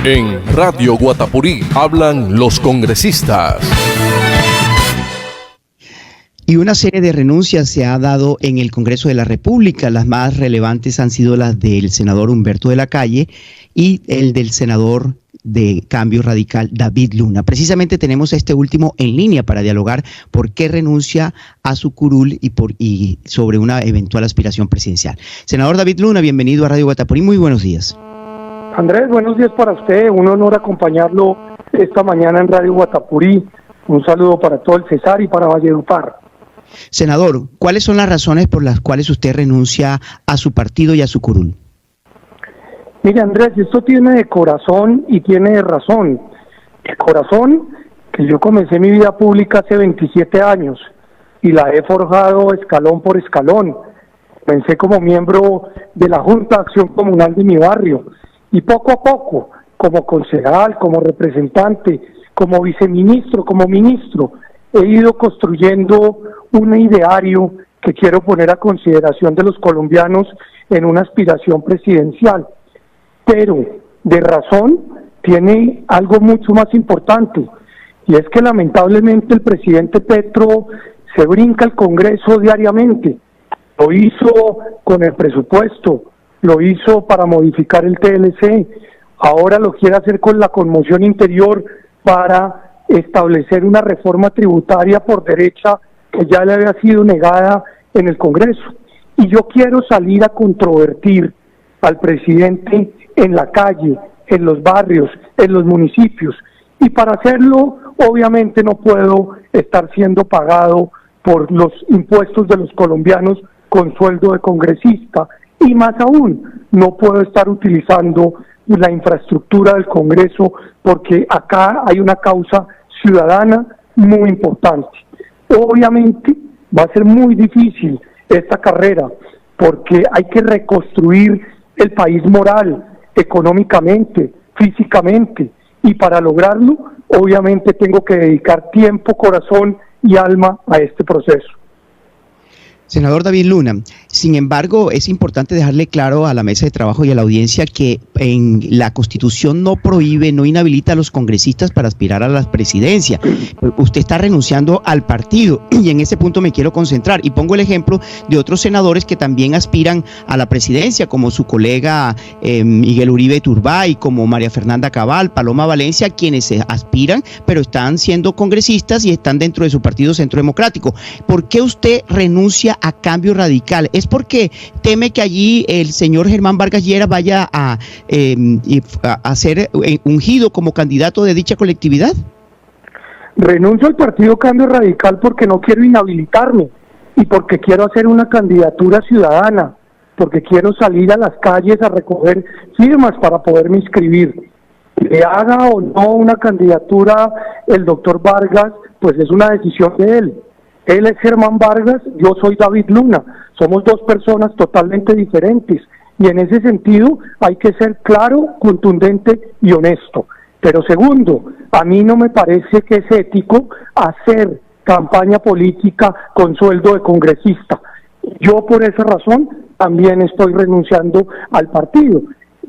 En Radio Guatapurí hablan los congresistas. Y una serie de renuncias se ha dado en el Congreso de la República. Las más relevantes han sido las del senador Humberto de la Calle y el del senador de Cambio Radical, David Luna. Precisamente tenemos este último en línea para dialogar por qué renuncia a su curul y sobre una eventual aspiración presidencial. Senador David Luna, bienvenido a Radio Guatapurí. Muy buenos días. Andrés, buenos días para usted. Un honor acompañarlo esta mañana en Radio Guatapurí. Un saludo para todo el Cesar y para Valledupar. Senador, ¿cuáles son las razones por las cuales usted renuncia a su partido y a su curul? Mire, Andrés, esto tiene de corazón y tiene de razón. El corazón, que yo comencé mi vida pública hace 27 años y la he forjado escalón por escalón. Comencé como miembro de la Junta de Acción Comunal de mi barrio y poco a poco, como concejal, como representante, como viceministro, como ministro, he ido construyendo un ideario que quiero poner a consideración de los colombianos en una aspiración presidencial. Pero de razón tiene algo mucho más importante, y es que lamentablemente el presidente Petro se brinca el Congreso diariamente. Lo hizo con el presupuesto, lo hizo para modificar el TLC, ahora lo quiere hacer con la conmoción interior para establecer una reforma tributaria por derecha que ya le había sido negada en el Congreso. Y yo quiero salir a controvertir al presidente en la calle, en los barrios, en los municipios. Y para hacerlo, obviamente no puedo estar siendo pagado por los impuestos de los colombianos con sueldo de congresista. Y más aún, no puedo estar utilizando la infraestructura del Congreso porque acá hay una causa ciudadana muy importante. Obviamente va a ser muy difícil esta carrera porque hay que reconstruir el país moral, económicamente, físicamente, y para lograrlo obviamente tengo que dedicar tiempo, corazón y alma a este proceso. Senador David Luna, sin embargo, es importante dejarle claro a la mesa de trabajo y a la audiencia que en la Constitución no prohíbe, no inhabilita a los congresistas para aspirar a la presidencia. Usted está renunciando al partido y en ese punto me quiero concentrar. Y pongo el ejemplo de otros senadores que también aspiran a la presidencia, como su colega Miguel Uribe Turbay, como María Fernanda Cabal, Paloma Valencia, quienes aspiran, pero están siendo congresistas y están dentro de su partido Centro Democrático. ¿Por qué usted renuncia a Cambio Radical? ¿Es porque teme que allí el señor Germán Vargas Lleras vaya a ser ungido como candidato de dicha colectividad? Renuncio al partido Cambio Radical porque no quiero inhabilitarme y porque quiero hacer una candidatura ciudadana, porque quiero salir a las calles a recoger firmas para poderme inscribir. Le haga o no una candidatura el doctor Vargas, pues es una decisión de él. Él es Germán Vargas, yo soy David Luna, somos dos personas totalmente diferentes y en ese sentido hay que ser claro, contundente y honesto. Pero segundo, a mí no me parece que es ético hacer campaña política con sueldo de congresista. Yo por esa razón también estoy renunciando al partido.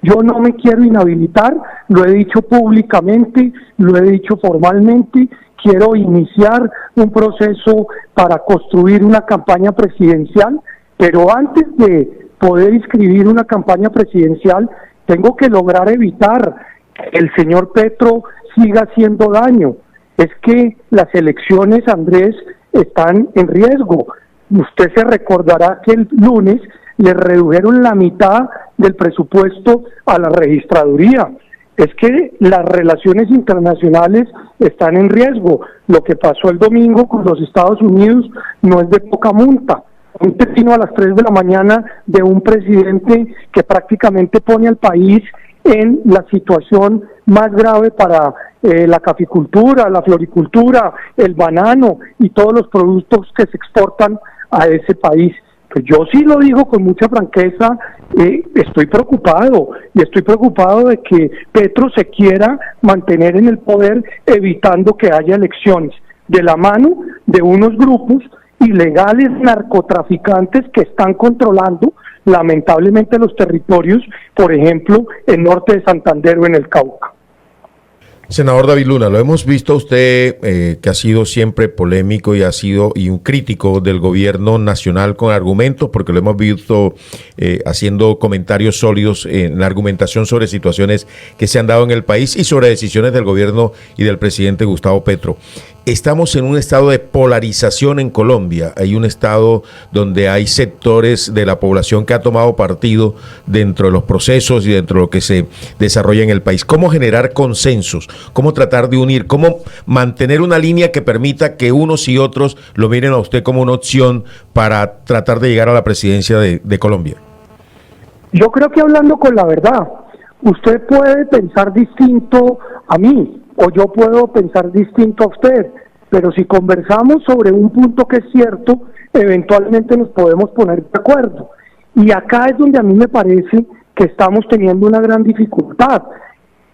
Yo no me quiero inhabilitar, lo he dicho públicamente, lo he dicho formalmente. Quiero iniciar un proceso para construir una campaña presidencial, pero antes de poder inscribir una campaña presidencial, tengo que lograr evitar que el señor Petro siga haciendo daño. Es que las elecciones, Andrés, están en riesgo. Usted se recordará que el lunes le redujeron la mitad del presupuesto a la registraduría. Es que las relaciones internacionales están en riesgo. Lo que pasó el domingo con los Estados Unidos no es de poca monta. Un pepino a las 3 de la mañana de un presidente que prácticamente pone al país en la situación más grave para la caficultura, la floricultura, el banano y todos los productos que se exportan a ese país. Pues yo sí lo digo con mucha franqueza, estoy preocupado y estoy preocupado de que Petro se quiera mantener en el poder evitando que haya elecciones de la mano de unos grupos ilegales narcotraficantes que están controlando lamentablemente los territorios, por ejemplo, en norte de Santander o en el Cauca. Senador David Luna, lo hemos visto a usted que ha sido siempre polémico y ha sido un crítico del gobierno nacional con argumentos, porque lo hemos visto haciendo comentarios sólidos en la argumentación sobre situaciones que se han dado en el país y sobre decisiones del gobierno y del presidente Gustavo Petro. Estamos en un estado de polarización en Colombia. Hay un estado donde hay sectores de la población que ha tomado partido dentro de los procesos y dentro de lo que se desarrolla en el país. ¿Cómo generar consensos? ¿Cómo tratar de unir? ¿Cómo mantener una línea que permita que unos y otros lo miren a usted como una opción para tratar de llegar a la presidencia de Colombia? Yo creo que hablando con la verdad, usted puede pensar distinto a mí, o yo puedo pensar distinto a usted, pero si conversamos sobre un punto que es cierto, eventualmente nos podemos poner de acuerdo. Y acá es donde a mí me parece que estamos teniendo una gran dificultad.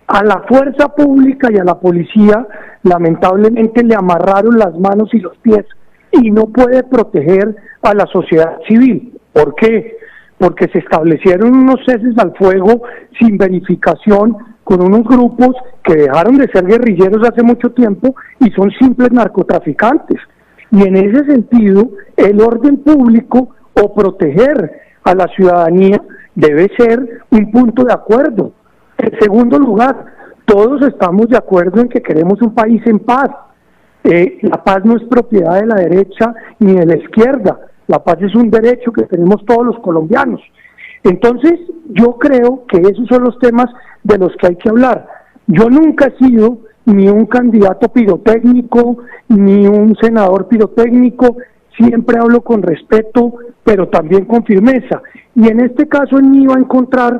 A la fuerza pública y a la policía, lamentablemente le amarraron las manos y los pies y no puede proteger a la sociedad civil. ¿Por qué? Porque se establecieron unos ceses al fuego sin verificación con unos grupos que dejaron de ser guerrilleros hace mucho tiempo y son simples narcotraficantes. Y en ese sentido, el orden público o proteger a la ciudadanía debe ser un punto de acuerdo. En segundo lugar, todos estamos de acuerdo en que queremos un país en paz. La paz no es propiedad de la derecha ni de la izquierda. La paz es un derecho que tenemos todos los colombianos. Entonces, yo creo que esos son los temas de los que hay que hablar. Yo nunca he sido ni un candidato pirotécnico, ni un senador pirotécnico, siempre hablo con respeto, pero también con firmeza. Y en este caso en mí va a encontrar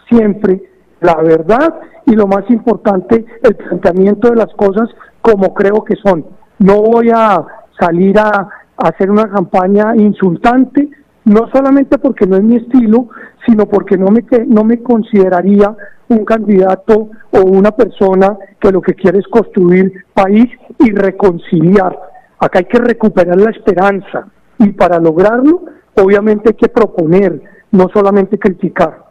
siempre la verdad y lo más importante, el planteamiento de las cosas como creo que son. No voy a salir a hacer una campaña insultante, no solamente porque no es mi estilo, sino porque no me consideraría un candidato o una persona que lo que quiere es construir país y reconciliar. Acá hay que recuperar la esperanza y para lograrlo, obviamente hay que proponer, no solamente criticar.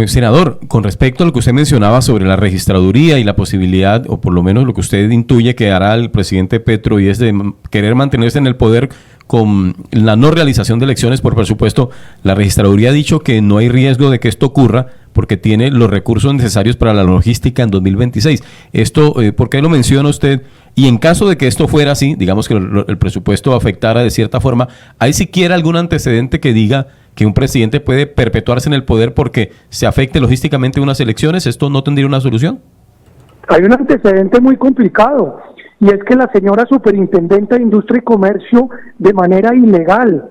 Senador, con respecto a lo que usted mencionaba sobre la registraduría y la posibilidad, o por lo menos lo que usted intuye que hará el presidente Petro, y es de querer mantenerse en el poder con la no realización de elecciones por presupuesto, la registraduría ha dicho que no hay riesgo de que esto ocurra porque tiene los recursos necesarios para la logística en 2026. Esto, ¿por qué lo menciona usted? Y en caso de que esto fuera así, digamos que el presupuesto afectara de cierta forma, ¿hay siquiera algún antecedente que diga que un presidente puede perpetuarse en el poder porque se afecte logísticamente unas elecciones? ¿Esto no tendría una solución? Hay un antecedente muy complicado, y es que la señora superintendente de Industria y Comercio, de manera ilegal,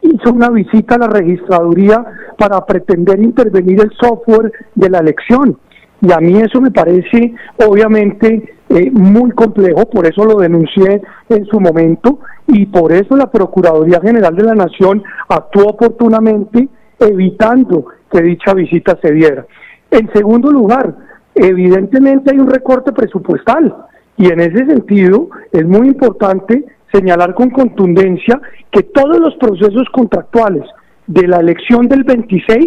hizo una visita a la registraduría para pretender intervenir el software de la elección. Y a mí eso me parece, obviamente, muy complejo, por eso lo denuncié en su momento, y por eso la Procuraduría General de la Nación actuó oportunamente, evitando que dicha visita se diera. En segundo lugar, evidentemente hay un recorte presupuestal, y en ese sentido es muy importante señalar con contundencia que todos los procesos contractuales de la elección del 26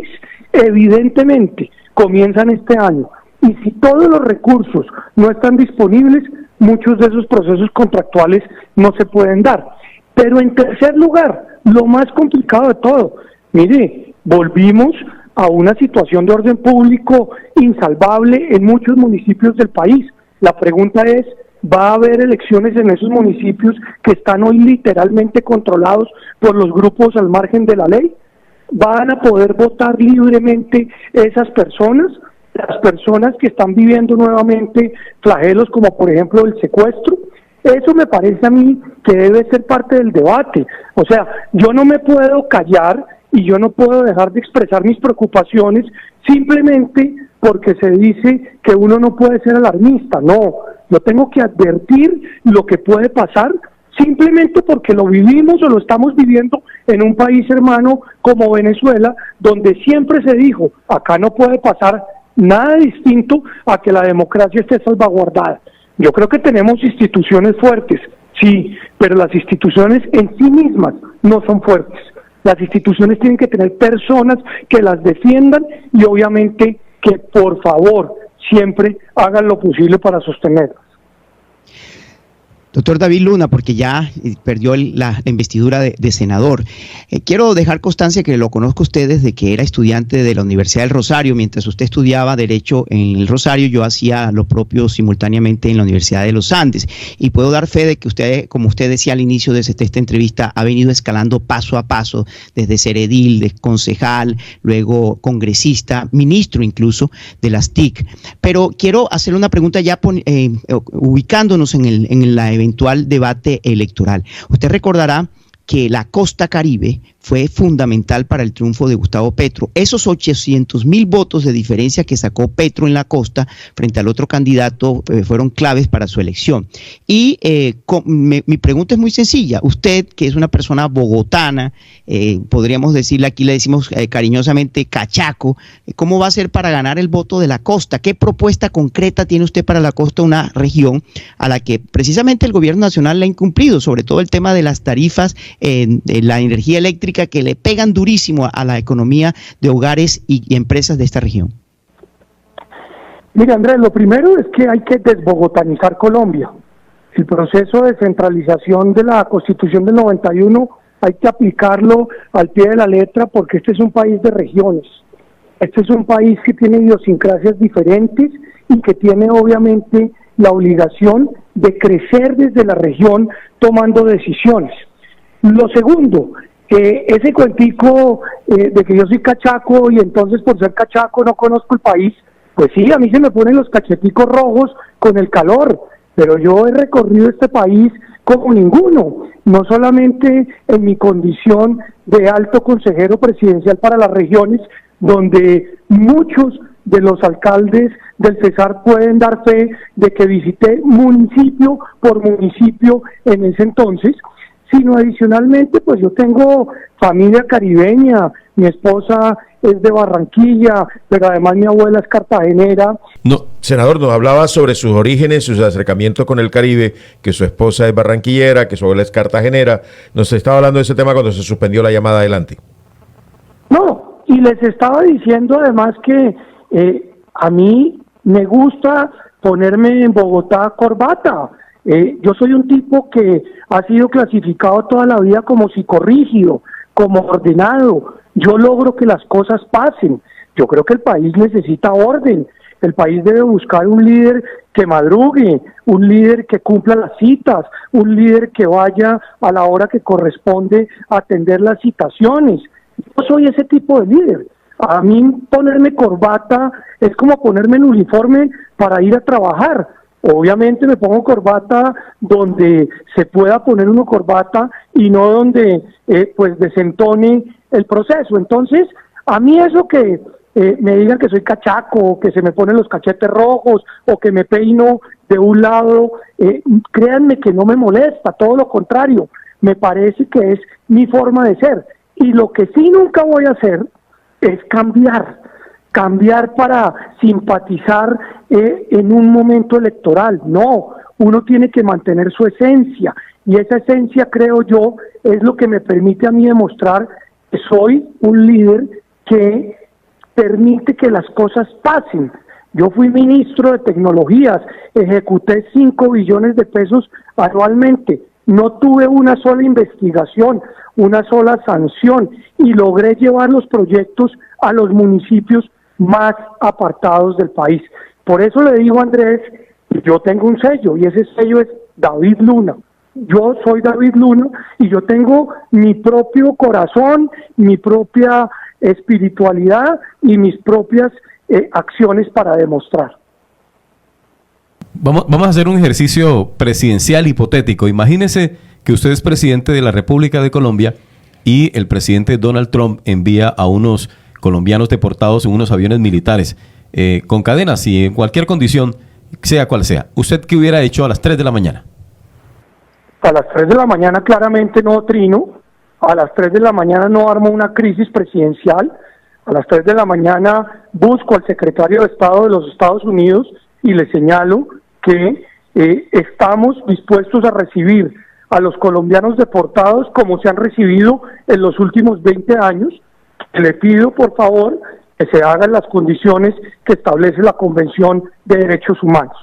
evidentemente comienzan este año, y si todos los recursos no están disponibles, muchos de esos procesos contractuales no se pueden dar. Pero en tercer lugar, lo más complicado de todo, mire, volvimos a una situación de orden público insalvable en muchos municipios del país. La pregunta es, ¿va a haber elecciones en esos municipios que están hoy literalmente controlados por los grupos al margen de la ley? ¿Van a poder votar libremente esas personas? Las personas que están viviendo nuevamente flagelos como por ejemplo el secuestro. Eso me parece a mí que debe ser parte del debate. O sea, yo no me puedo callar y yo no puedo dejar de expresar mis preocupaciones simplemente porque se dice que uno no puede ser alarmista. No, yo tengo que advertir lo que puede pasar simplemente porque lo vivimos o lo estamos viviendo en un país hermano como Venezuela, donde siempre se dijo, acá no puede pasar nada distinto a que la democracia esté salvaguardada. Yo creo que tenemos instituciones fuertes, sí, pero las instituciones en sí mismas no son fuertes. Las instituciones tienen que tener personas que las defiendan y obviamente que por favor siempre hagan lo posible para sostenerlas. Doctor David Luna, porque ya perdió la investidura de senador. Quiero dejar constancia que lo conozco a usted desde que era estudiante de la Universidad del Rosario. Mientras usted estudiaba Derecho en el Rosario, yo hacía lo propio simultáneamente en la Universidad de los Andes. Y puedo dar fe de que usted, como usted decía al inicio de esta entrevista, ha venido escalando paso a paso, desde ser edil, de concejal, luego congresista, ministro incluso de las TIC. Pero quiero hacerle una pregunta ya ubicándonos en la eventual debate electoral. Usted recordará que la costa Caribe fue fundamental para el triunfo de Gustavo Petro. Esos 800,000 votos de diferencia que sacó Petro en la costa frente al otro candidato fueron claves para su elección. Y mi pregunta es muy sencilla. Usted, que es una persona bogotana, podríamos decirle, aquí le decimos cariñosamente cachaco, ¿cómo va a ser para ganar el voto de la costa? ¿Qué propuesta concreta tiene usted para la costa, una región a la que precisamente el gobierno nacional le ha incumplido, sobre todo el tema de las tarifas de la energía eléctrica, que le pegan durísimo a la economía de hogares y empresas de esta región? Mira, Andrés, lo primero es que hay que desbogotanizar Colombia. El proceso de centralización de la Constitución del 91 hay que aplicarlo al pie de la letra, porque este es un país de regiones. Este es un país que tiene idiosincrasias diferentes y que tiene obviamente la obligación de crecer desde la región tomando decisiones. Lo segundo, ese cuentico de que yo soy cachaco y entonces por ser cachaco no conozco el país, pues sí, a mí se me ponen los cacheticos rojos con el calor, pero yo he recorrido este país como ninguno, no solamente en mi condición de alto consejero presidencial para las regiones, donde muchos de los alcaldes del Cesar pueden dar fe de que visité municipio por municipio en ese entonces, sino adicionalmente, pues yo tengo familia caribeña, mi esposa es de Barranquilla, pero además mi abuela es cartagenera. No, senador, nos hablaba sobre sus orígenes, sus acercamientos con el Caribe, que su esposa es barranquillera, que su abuela es cartagenera. Nos estaba hablando de ese tema cuando se suspendió la llamada. Adelante. No, y les estaba diciendo además que a mí me gusta ponerme en Bogotá corbata. Yo soy un tipo que ha sido clasificado toda la vida como psicorrígido, como ordenado. Yo logro que las cosas pasen. Yo creo que el país necesita orden. El país debe buscar un líder que madrugue, un líder que cumpla las citas, un líder que vaya a la hora que corresponde a atender las citaciones. Yo soy ese tipo de líder. A mí ponerme corbata es como ponerme el uniforme para ir a trabajar. Obviamente me pongo corbata donde se pueda poner uno corbata y no donde pues desentone el proceso. Entonces, a mí eso que me digan que soy cachaco, que se me ponen los cachetes rojos o que me peino de un lado, créanme que no me molesta, todo lo contrario, me parece que es mi forma de ser. Y lo que sí nunca voy a hacer es cambiar para simpatizar en un momento electoral. No, uno tiene que mantener su esencia, y esa esencia, creo yo, es lo que me permite a mí demostrar que soy un líder que permite que las cosas pasen. Yo fui ministro de Tecnologías, ejecuté 5 billones de pesos anualmente, no tuve una sola investigación, una sola sanción, y logré llevar los proyectos a los municipios más apartados del país. Por eso le digo a Andrés, yo tengo un sello, y ese sello es David Luna. Yo soy David Luna y yo tengo mi propio corazón, mi propia espiritualidad y mis propias acciones para demostrar. Vamos a hacer un ejercicio presidencial hipotético. Imagínese que usted es presidente de la República de Colombia y el presidente Donald Trump envía a unos colombianos deportados en unos aviones militares con cadenas y en cualquier condición, sea cual sea. ¿Usted qué hubiera hecho a las 3 de la mañana? A las 3 de la mañana claramente no trino, a las 3 de la mañana no armo una crisis presidencial, a las 3 de la mañana busco al secretario de Estado de los Estados Unidos y le señalo que estamos dispuestos a recibir a los colombianos deportados como se han recibido en los últimos 20 años. Le pido, por favor, que se hagan las condiciones que establece la Convención de Derechos Humanos.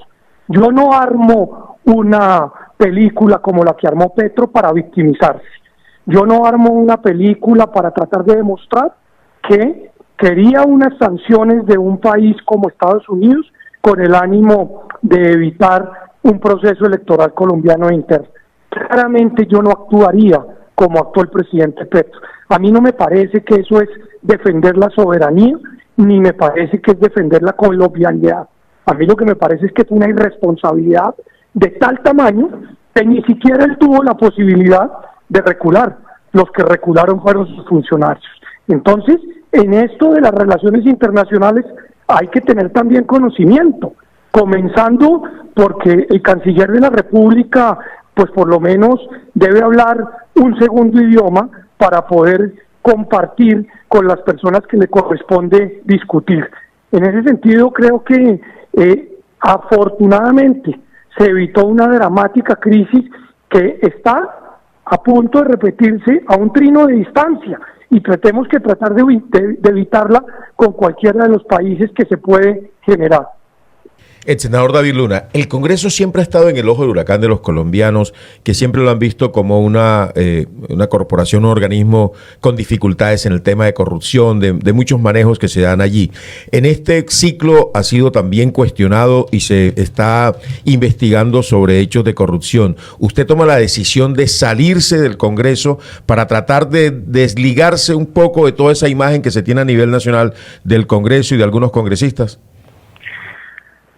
Yo no armo una película como la que armó Petro para victimizarse. Yo no armo una película para tratar de demostrar que quería unas sanciones de un país como Estados Unidos con el ánimo de evitar un proceso electoral colombiano interno. Claramente yo no actuaría como actuó el presidente Petro. A mí no me parece que eso es defender la soberanía, ni me parece que es defender la colombianidad. A mí lo que me parece es que es una irresponsabilidad de tal tamaño que ni siquiera él tuvo la posibilidad de recular. Los que recularon fueron sus funcionarios. Entonces, en esto de las relaciones internacionales hay que tener también conocimiento, comenzando porque el canciller de la República, pues por lo menos debe hablar un segundo idioma para poder compartir con las personas que le corresponde discutir. En ese sentido, creo que afortunadamente se evitó una dramática crisis que está a punto de repetirse a un trino de distancia, y tratemos que tratar de evitarla con cualquiera de los países que se puede generar. El senador David Luna, el Congreso siempre ha estado en el ojo del huracán de los colombianos, que siempre lo han visto como una corporación, un organismo con dificultades en el tema de corrupción, de muchos manejos que se dan allí. En este ciclo ha sido también cuestionado y se está investigando sobre hechos de corrupción. ¿Usted toma la decisión de salirse del Congreso para tratar de desligarse un poco de toda esa imagen que se tiene a nivel nacional del Congreso y de algunos congresistas?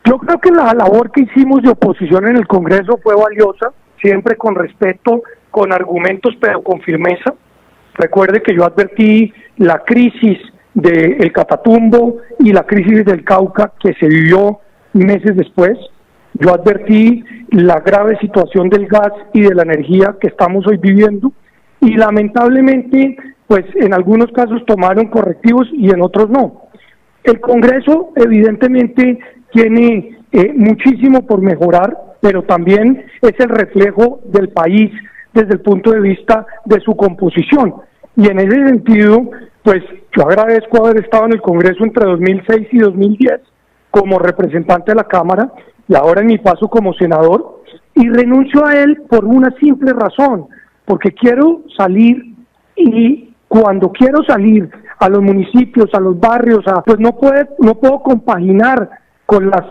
Yo creo que la labor que hicimos de oposición en el Congreso fue valiosa, siempre con respeto, con argumentos, pero con firmeza. Recuerde que yo advertí la crisis del Catatumbo y la crisis del Cauca que se vivió meses después. Yo advertí la grave situación del gas y de la energía que estamos hoy viviendo, y lamentablemente, pues en algunos casos tomaron correctivos y en otros no. El Congreso evidentemente tiene muchísimo por mejorar, pero también es el reflejo del país desde el punto de vista de su composición. Y en ese sentido, pues yo agradezco haber estado en el Congreso entre 2006 y 2010 como representante de la Cámara, y ahora en mi paso como senador, y renuncio a él por una simple razón, porque quiero salir, y cuando quiero salir a los municipios, a los barrios, pues no puedo compaginar con las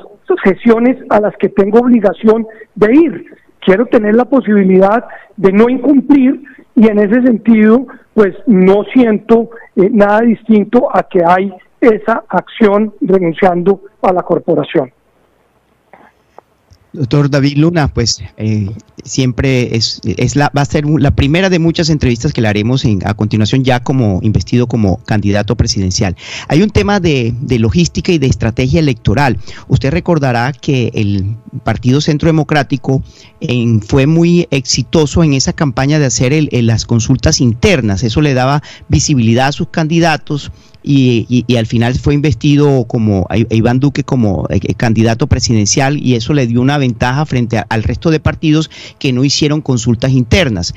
sesiones a las que tengo obligación de ir. Quiero tener la posibilidad de no incumplir, y en ese sentido, pues no siento nada distinto a que hay esa acción renunciando a la corporación. Doctor David Luna, pues siempre va a ser la primera de muchas entrevistas que le haremos a continuación, ya como investido como candidato presidencial. Hay un tema de logística y de estrategia electoral. Usted recordará que el Partido Centro Democrático fue muy exitoso en esa campaña de hacer las consultas internas. Eso le daba visibilidad a sus candidatos, y al final fue investido como Iván Duque como candidato presidencial, y eso le dio una ventaja frente al resto de partidos que no hicieron consultas internas.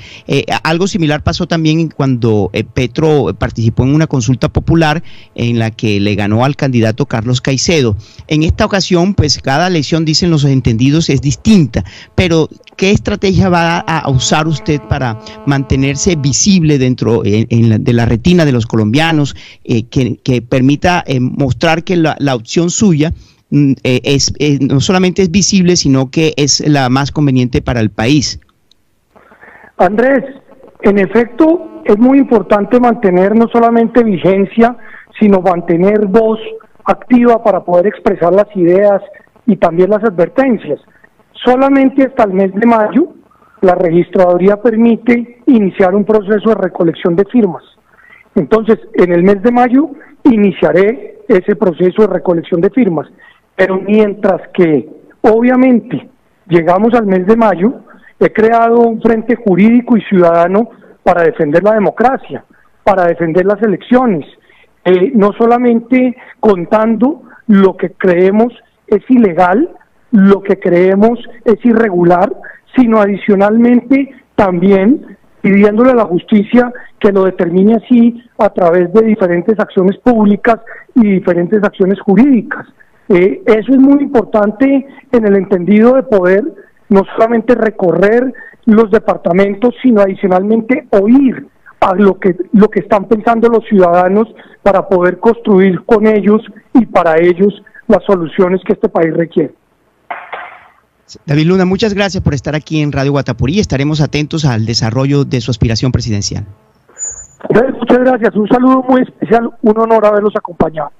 Algo similar pasó también cuando Petro participó en una consulta popular en la que le ganó al candidato Carlos Caicedo. En esta ocasión, pues cada elección, dicen los entendidos, es distinta, pero ¿qué estrategia va a usar usted para mantenerse visible dentro de la retina de los colombianos, que permita mostrar que la opción suya no solamente es visible, sino que es la más conveniente para el país? Andrés, en efecto, es muy importante mantener no solamente vigencia, sino mantener voz activa para poder expresar las ideas y también las advertencias. Solamente hasta el mes de mayo, la registraduría permite iniciar un proceso de recolección de firmas. Entonces, en el mes de mayo iniciaré ese proceso de recolección de firmas, pero mientras que, obviamente, llegamos al mes de mayo, he creado un frente jurídico y ciudadano para defender la democracia, para defender las elecciones, no solamente contando lo que creemos es ilegal, lo que creemos es irregular, sino adicionalmente también pidiéndole a la justicia que lo determine así a través de diferentes acciones públicas y diferentes acciones jurídicas. Eso es muy importante en el entendido de poder no solamente recorrer los departamentos, sino adicionalmente oír a lo que están pensando los ciudadanos para poder construir con ellos y para ellos las soluciones que este país requiere. David Luna, muchas gracias por estar aquí en Radio Guatapurí. Estaremos atentos al desarrollo de su aspiración presidencial. Muchas gracias, un saludo muy especial, un honor haberlos acompañado.